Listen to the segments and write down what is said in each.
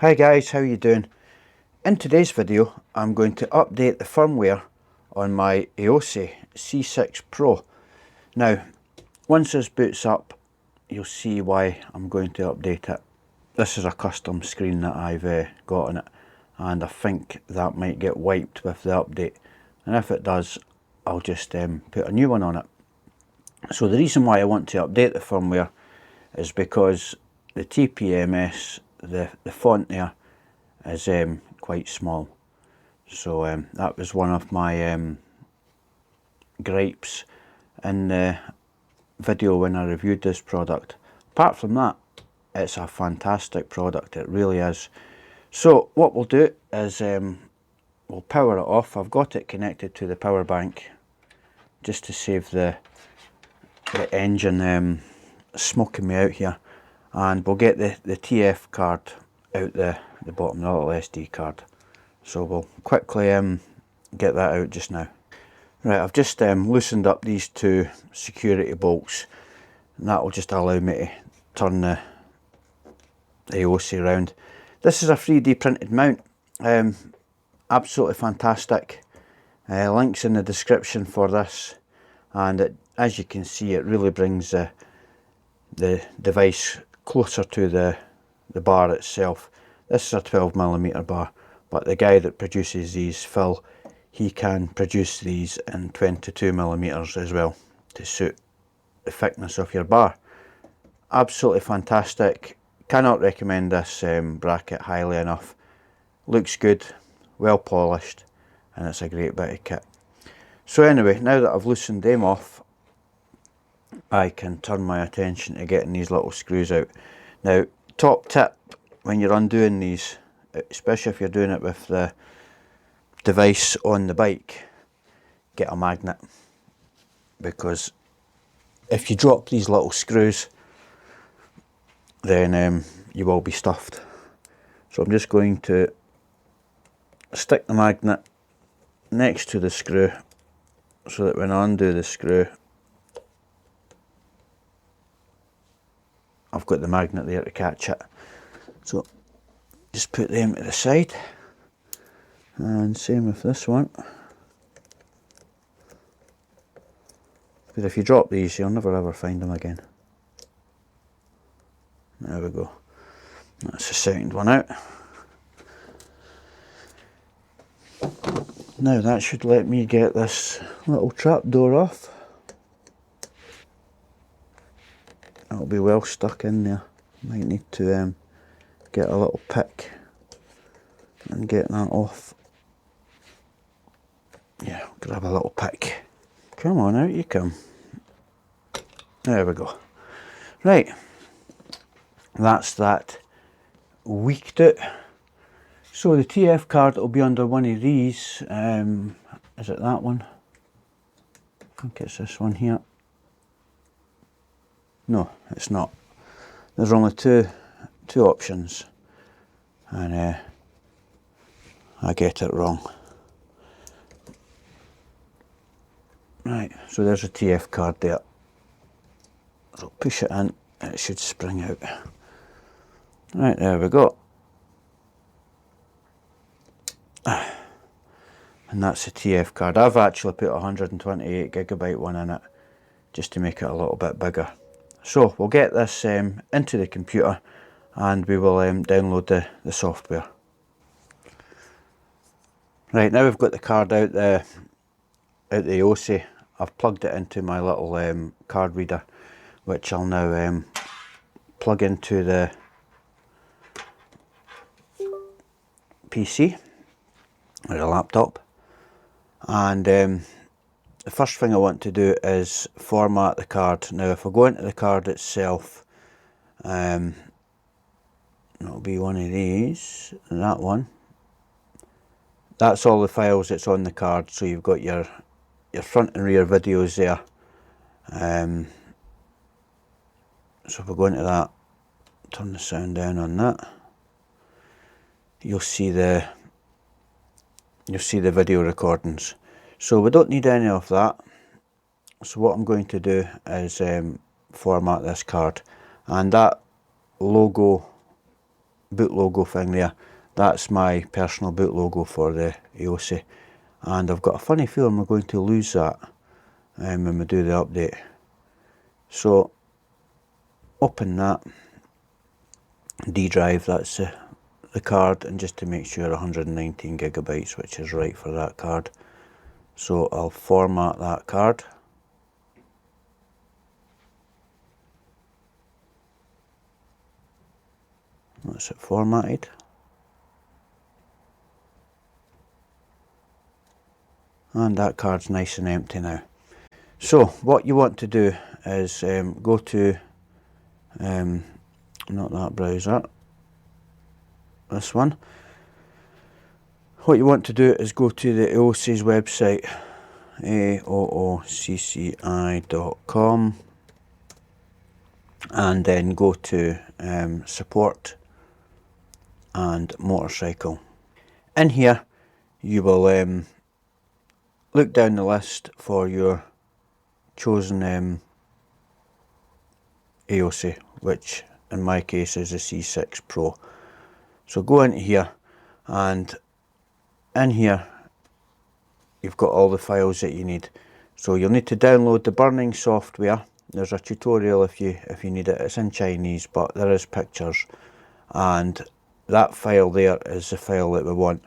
Hi guys, how you doing? In today's video I'm going to update the firmware on my Aoocci C6 Pro. Now once this boots up you'll see why I'm going to update it. This is a custom screen that I've got on it, and I think that might get wiped with the update, and if it does I'll just put a new one on it. So the reason why I want to update the firmware is because the TPMS, the font there is quite small. So that was one of my gripes in the video when I reviewed this product. Apart from that, it's a fantastic product, it really is. So what we'll do is we'll power it off. I've got it connected to the power bank just to save the engine smoking me out here, and we'll get the TF card out the bottom, the little SD card. So we'll quickly get that out just now. Right, I've just loosened up these two security bolts, and that will just allow me to turn the Aoocci around. This is a 3D printed mount, absolutely fantastic. Links in the description for this, and as you can see it really brings the device closer to the bar itself. This is a 12mm bar, but the guy that produces these, Phil, he can produce these in 22mm as well to suit the thickness of your bar. Absolutely fantastic. Cannot recommend this bracket highly enough. Looks good, well polished, and it's a great bit of kit. So anyway, now that I've loosened them off, I can turn my attention to getting these little screws out. Now, top tip when you're undoing these, especially if you're doing it with the device on the bike, get a magnet, because if you drop these little screws then you will be stuffed. So I'm just going to stick the magnet next to the screw so that when I undo the screw I've got the magnet there to catch it. So just put them to the side, and same with this one, because if you drop these you'll never ever find them again. There we go, that's the second one out. Now that should let me get this little trap door off. It'll be well stuck in there. Might need to get a little pick and get that off. Yeah, grab a little pick. Come on, out you come. There we go. Right, that's that weaked out. So the TF card will be under one of these. Is it that one? I think it's this one here. No, it's not. There's only two options, and I get it wrong. Right, so there's a TF card there. So push it in, it should spring out. Right, there we go. And that's the TF card. I've actually put a 128GB one in it just to make it a little bit bigger. So we'll get this into the computer and we will download the software. Right, now we've got the card out the Aoocci. I've plugged it into my little card reader, which I'll now plug into the PC or a laptop. And the first thing I want to do is format the card. Now if I go into the card itself, it'll be one of these, that one. That's all the files that's on the card, so you've got your front and rear videos there. So if I go into that, turn the sound down on that, you'll see the video recordings. So we don't need any of that. So what I'm going to do is format this card, and that logo boot logo thing there, that's my personal boot logo for the Aoocci, and I've got a funny feeling we're going to lose that when we do the update. So open that D drive, that's the card, and just to make sure 119 gigabytes, which is right for that card. So I'll format that card. That's it formatted. And that card's nice and empty now. So what you want to do is go to, not that browser, this one. What you want to do is go to the Aoocci's website, aoocci.com, and then go to support and motorcycle. In here you will look down the list for your chosen Aoocci, which in my case is a C6 Pro. So go into here, and in here you've got all the files that you need. So you'll need to download the burning software. There's a tutorial if you need it. It's in Chinese, but there is pictures, and that file there is the file that we want.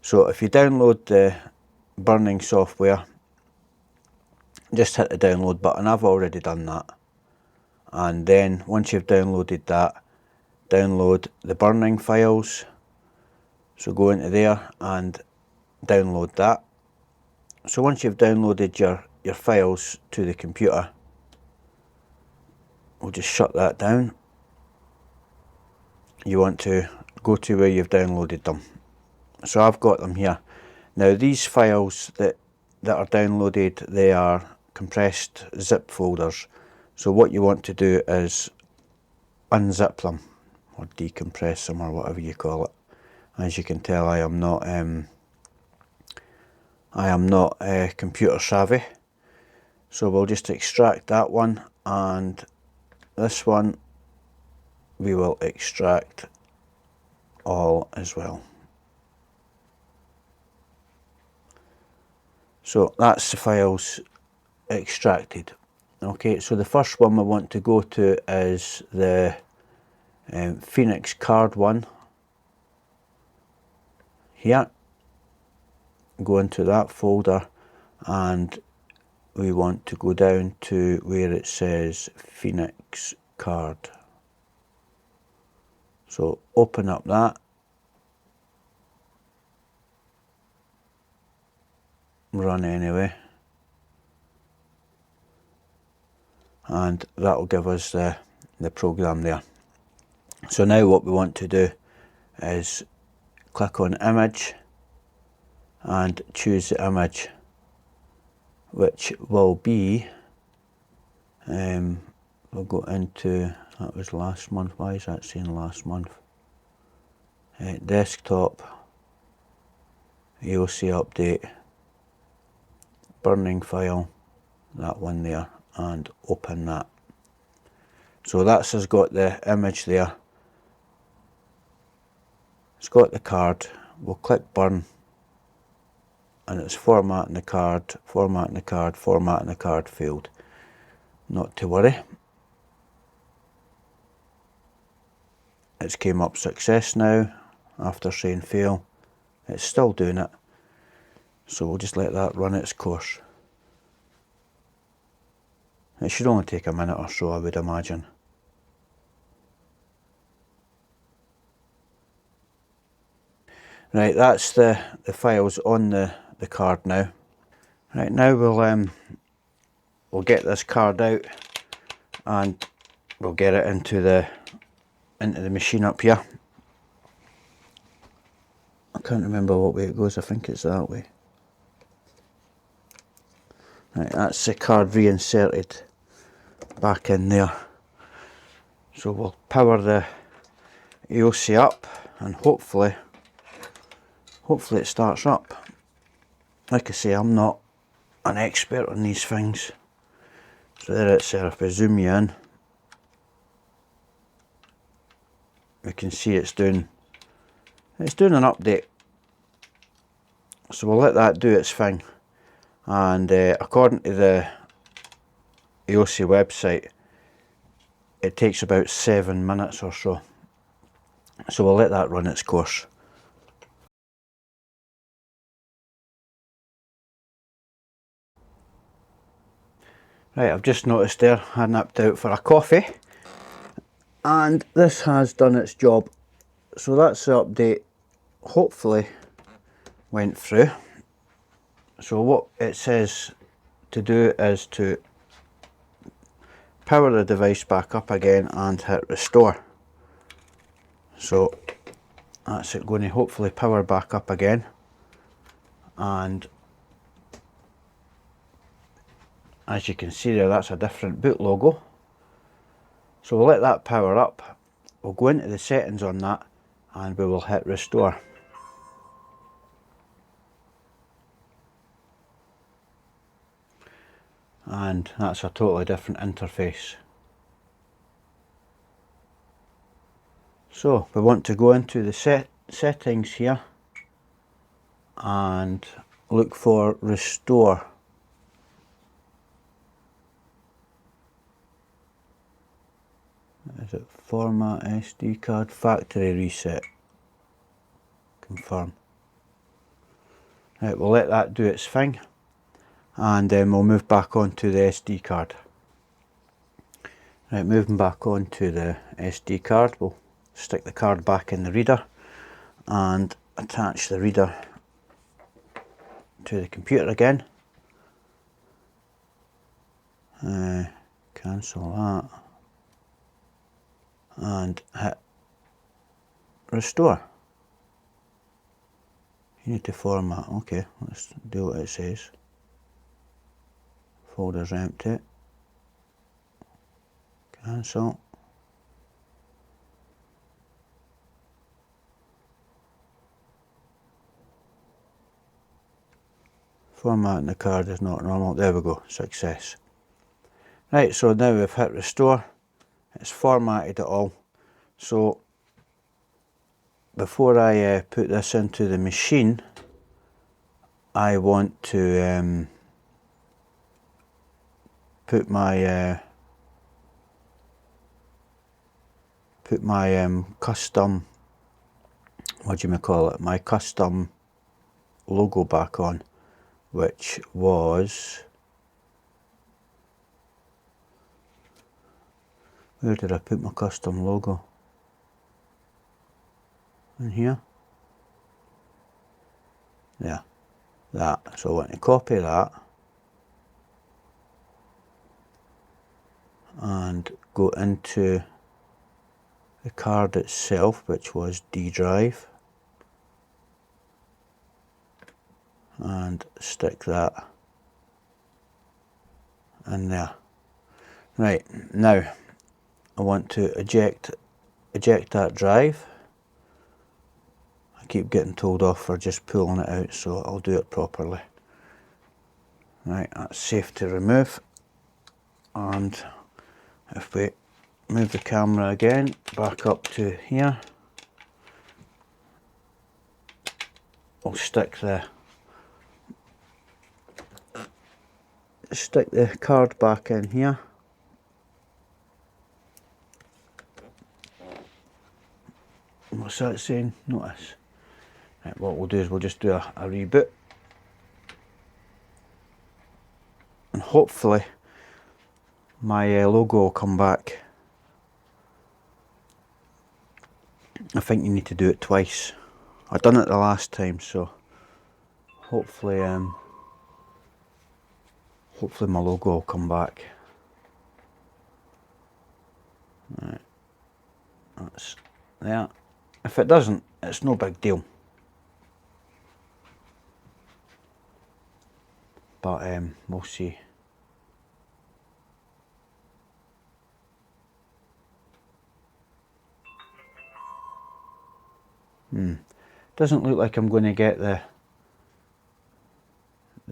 So if you download the burning software, just hit the download button. I've already done that. And then once you've downloaded that, download the burning files. So go into there and download that. So once you've downloaded your files to the computer, we'll just shut that down. You want to go to where you've downloaded them. So I've got them here. Now these files that are downloaded, they are compressed zip folders. So what you want to do is unzip them or decompress them or whatever you call it. As you can tell, I am not computer savvy. So we'll just extract that one, and this one we will extract all as well. So that's the files extracted. Okay, so the first one we want to go to is the Phoenix card one. Here, go into that folder, and we want to go down to where it says Phoenix card. So open up that, run anyway, and that will give us the program there. So now what we want to do is click on image and choose the image, which will be, we'll go into, that was last month. Why is that saying last month? Desktop, Aoocci update, burning file, that one there, and open that. So that's has got the image there. It's got the card. We'll click burn, and it's formatting the card, formatting the card, formatting the card failed. Not to worry. It's came up success now after saying fail. It's still doing it. So we'll just let that run its course. It should only take a minute or so, I would imagine. Right, that's the files on the card now. Right, now we'll get this card out, and we'll get it into the machine up here. I can't remember what way it goes. I think it's that way. Right, that's the card reinserted back in there. So we'll power the Aoocci up, and hopefully it starts up. Like I say, I'm not an expert on these things. So there it's there. If I zoom you in, we can see it's doing an update. So we'll let that do its thing. And according to the Aoocci website, it takes about 7 minutes or so. So we'll let that run its course. Right, I've just noticed there I nipped out for a coffee, and this has done its job. So that's the update, hopefully went through. So what it says to do is to power the device back up again and hit restore. So that's it going to hopefully power back up again, and as you can see there, that's a different boot logo. So we'll let that power up, we'll go into the settings on that, and we will hit restore. And that's a totally different interface. So we want to go into the settings here and look for restore. Is it format SD card factory reset? Confirm. Right, we'll let that do its thing, and then we'll move back onto the SD card. Right, moving back onto the SD card, we'll stick the card back in the reader and attach the reader to the computer again. Cancel that and hit restore. You need to format. Okay, let's do what it says. Folder's empty. Cancel. Formatting the card is not normal. There we go, success. Right, so now we've hit restore. It's formatted it all. So before I put this into the machine, I want to put my custom, what do you call it, my custom logo back on, which was, where did I put my custom logo? In here? Yeah, that. So I want to copy that and go into the card itself, which was D drive, and stick that in there. Right, now I want to eject that drive. I keep getting told off for just pulling it out, so I'll do it properly. Right, that's safe to remove. And if we move the camera again back up to here, we'll stick the card back in here. What's that saying? Notice. Right, what we'll do is we'll just do a reboot, and hopefully my logo will come back. I think you need to do it twice. I've done it the last time, so hopefully hopefully my logo will come back. Right, that's there. If it doesn't, it's no big deal. But we'll see. Doesn't look like I'm going to get the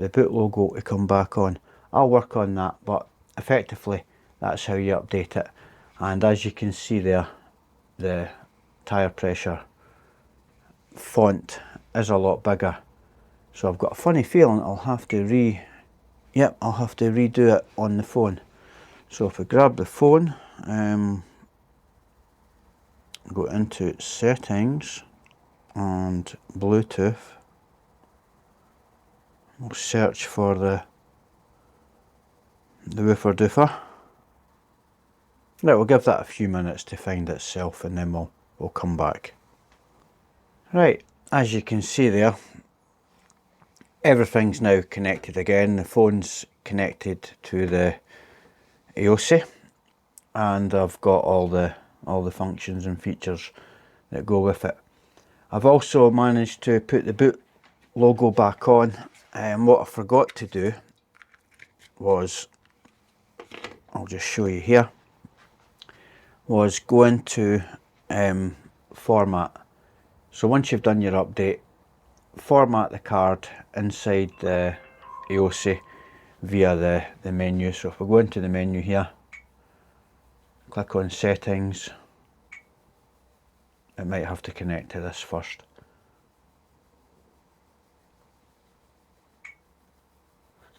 boot logo to come back on. I'll work on that, but effectively that's how you update it. And as you can see there, the tyre pressure font is a lot bigger. So I've got a funny feeling I'll have to redo it on the phone. So if I grab the phone, go into settings and Bluetooth, we'll search for the woofer doofer. Right, we'll give that a few minutes to find itself, and then we'll come back. Right, as you can see there, everything's now connected again. The phone's connected to the Aoocci, and I've got all the functions and features that go with it. I've also managed to put the boot logo back on, and what I forgot to do was, I'll just show you here, was go into format. So once you've done your update, format the card inside the Aoocci via the menu. So if we go into the menu here, click on settings, it might have to connect to this first.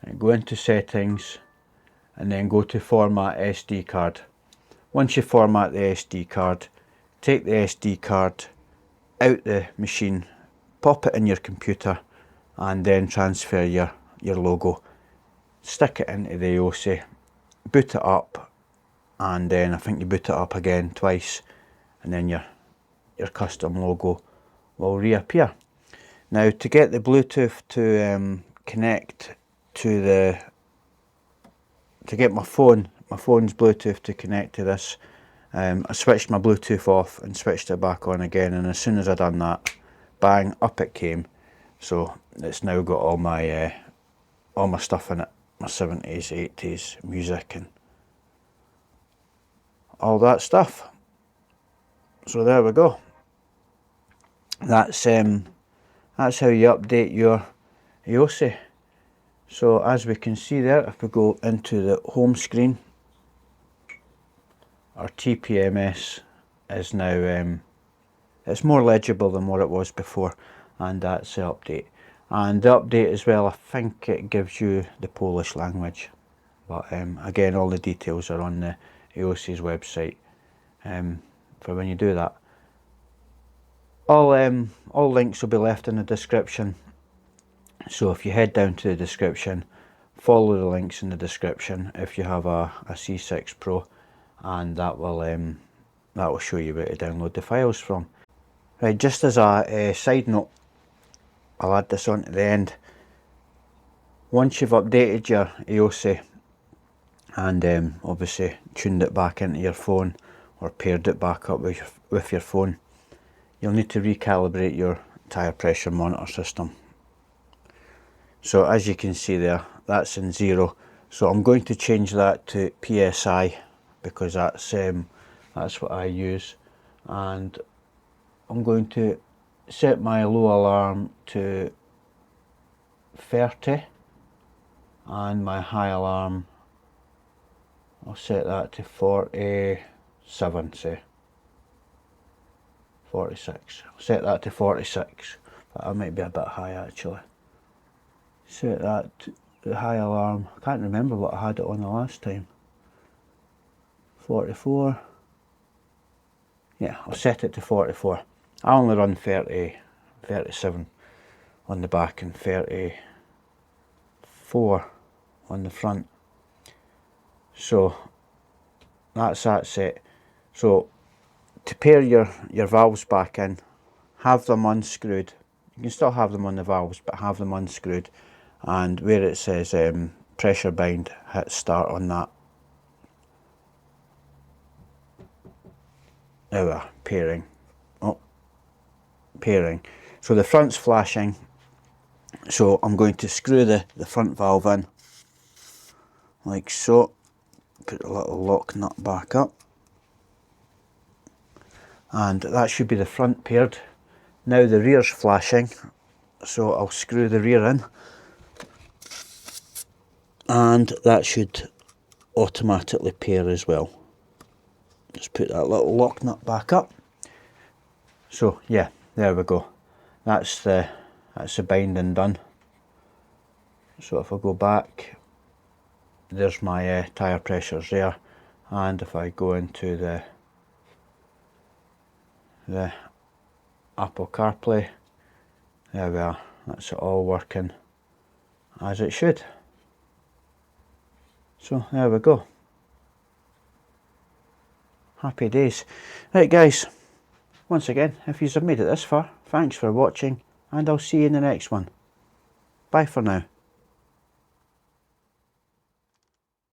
And go into settings and then go to format SD card. Once you format the SD card, take the SD card out the machine, pop it in your computer, and then transfer your logo. Stick it into the Aoocci, boot it up, and then I think you boot it up again twice, and then your custom logo will reappear. Now, to get the Bluetooth to connect to get my phone's Bluetooth to connect to this, I switched my Bluetooth off and switched it back on again, and as soon as I done that, bang, up it came. So it's now got all my stuff in it, my 70s, 80s music and all that stuff. So there we go. That's how you update your Aoocci. So as we can see there, if we go into the home screen, our TPMS is now it's more legible than what it was before, and that's the update. And the update as well, I think it gives you the Polish language, but again, all the details are on the Aoocci's website for when you do that. All links will be left in the description, so if you head down to the description, follow the links in the description if you have a C6 Pro, and that will show you where to download the files from. Right, just as a side note, I'll add this on to the end. Once you've updated your Aoocci and obviously tuned it back into your phone or paired it back up with your phone, you'll need to recalibrate your tyre pressure monitor system. So as you can see there, that's in 0. So I'm going to change that to PSI because that's what I use, and I'm going to set my low alarm to 30 and my high alarm, I'll set that to 47, say 46. I'll set that to 46, but that might be a bit high actually. Set that to the high alarm, I can't remember what I had it on the last time. 44. Yeah, I'll set it to 44. I only run 37 on the back and 34 on the front. So that's that set. So to pair your valves back in, have them unscrewed. You can still have them on the valves, but have them unscrewed, and where it says pressure bind, hit start on that. There we are, pairing. Oh, pairing. So the front's flashing, so I'm going to screw the front valve in like so. Put a little lock nut back up, and that should be the front paired. Now the rear's flashing, so I'll screw the rear in, and that should automatically pair as well. Just put that little lock nut back up. So yeah, there we go. That's the binding done. So if I go back, there's my tyre pressures there, and if I go into the Apple CarPlay, there we are. That's it all working as it should. So there we go. Happy days. Right guys, once again, if you've made it this far, thanks for watching, and I'll see you in the next one. Bye for now.